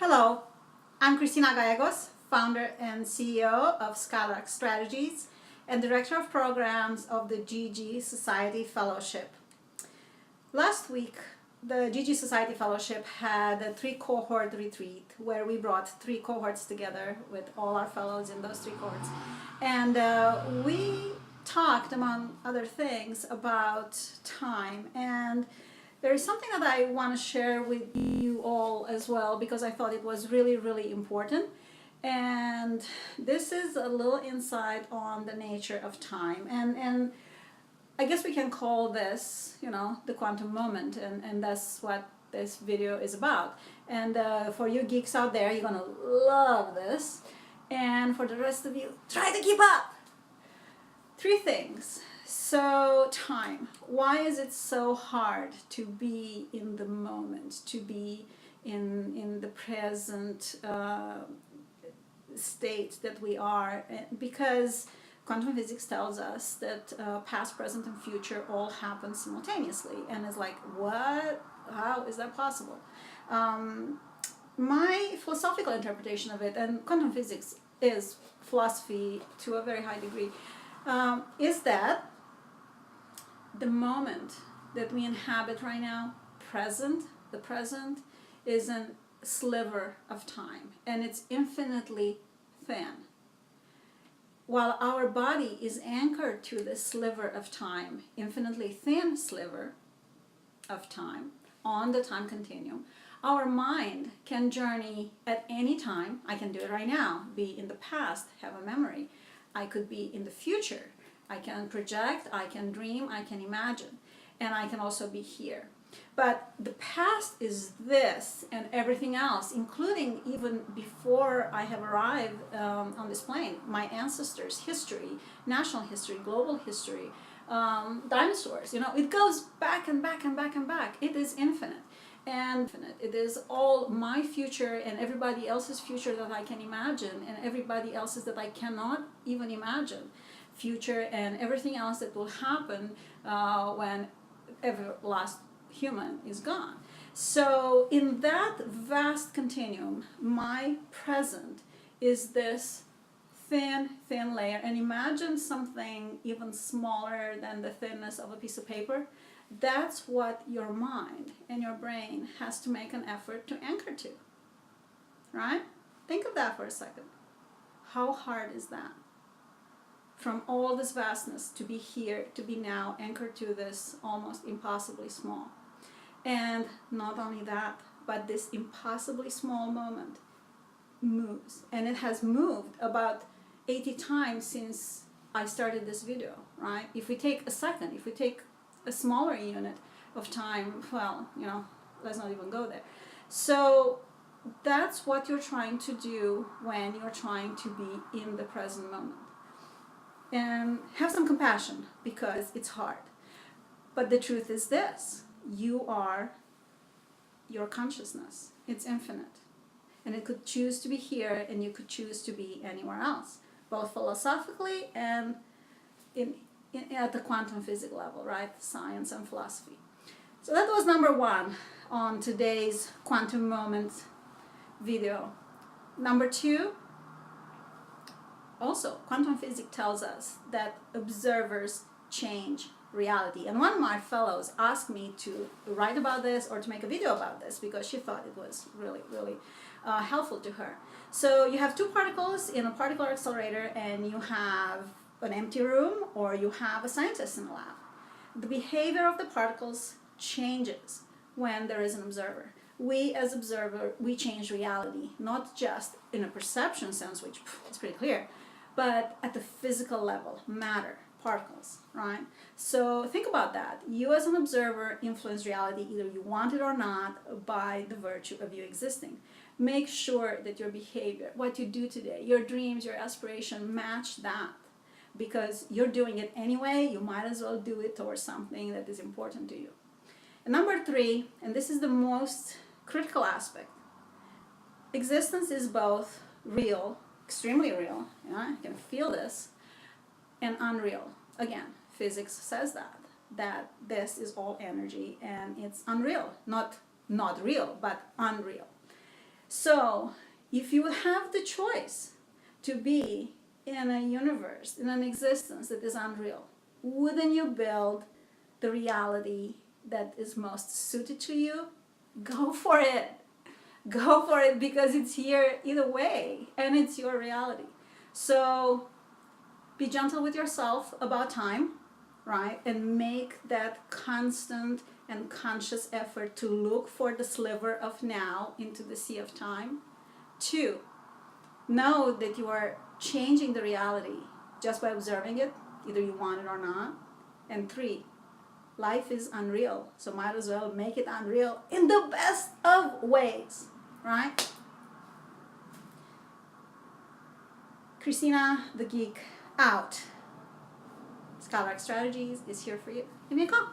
Hello, I'm Cristina Gallegos, founder and CEO of Skylark Strategies and Director of Programs of the GG Society Fellowship. Last week, the GG Society Fellowship had a 3-cohort retreat where we brought 3 cohorts together with all our fellows in those 3 cohorts. And we talked, among other things, about time. And there is something that I want to share with you all as well because I thought it was really, really important. And this is a little insight on the nature of time. And I guess we can call this, the quantum moment, and that's what this video is about. And for you geeks out there, you're gonna love this. And for the rest of you, try to keep up. 3 things. So time. Why is it so hard to be in the moment, to be in the present state that we are? Because quantum physics tells us that past, present, and future all happen simultaneously. And it's like, what? How is that possible? My philosophical interpretation of it, and quantum physics is philosophy to a very high degree, is that the moment that we inhabit right now, the present, is a sliver of time, and it's infinitely thin. While our body is anchored to this sliver of time, infinitely thin sliver of time, on the time continuum, our mind can journey at any time. I can do it right now, be in the past, have a memory. I could be in the future. I can project, I can dream, I can imagine, and I can also be here. But the past is this and everything else, including even before I have arrived on this plane, my ancestors' history, national history, global history, dinosaurs, it goes back and back and back and back. It is infinite. And it is all my future and everybody else's future that I can imagine, and everybody else's that I cannot even imagine future, and everything else that will happen when every last human is gone. So in that vast continuum, my present is this thin layer. And imagine something even smaller than the thinness of a piece of paper. That's what your mind and your brain has to make an effort to anchor to, right? Think of that for a second. How hard is that? From all this vastness to be here, to be now, anchored to this almost impossibly small. And not only that, but this impossibly small moment moves. And it has moved about 80 times since I started this video, right? If we take a second, if we take a smaller unit of time, well, let's not even go there. So that's what you're trying to do when you're trying to be in the present moment. And have some compassion because it's hard. But the truth is this: you are your consciousness. It's infinite. And it could choose to be here, and you could choose to be anywhere else, both philosophically and at the quantum physics level, right? Science and philosophy. So that was number 1 on today's quantum moment video. Number 2, also, quantum physics tells us that observers change reality. And one of my fellows asked me to write about this or to make a video about this because she thought it was really, really helpful to her. So you have 2 particles in a particle accelerator, and you have an empty room, or you have a scientist in the lab. The behavior of the particles changes when there is an observer. We as observer, we change reality, not just in a perception sense, which is pretty clear, but at the physical level, matter, particles, right? So think about that. You as an observer influence reality, either you want it or not, by the virtue of you existing. Make sure that your behavior, what you do today, your dreams, your aspiration, match that. Because you're doing it anyway, you might as well do it towards something that is important to you. And number 3, and this is the most critical aspect, existence is both real, extremely real, you can feel this, and unreal. Again, physics says that this is all energy and it's unreal, not real, but unreal. So if you have the choice to be in a universe, in an existence that is unreal, wouldn't you build the reality that is most suited to you? Go for it. Go for it, because it's here either way and it's your reality. So be gentle with yourself about time, right? And make that constant and conscious effort to look for the sliver of now into the sea of time. 2, know that you are changing the reality just by observing it, either you want it or not. And 3, life is unreal, so might as well make it unreal in the best of ways, right? Christina the Geek out. Scholarlic Strategies is here for you. Give me a call.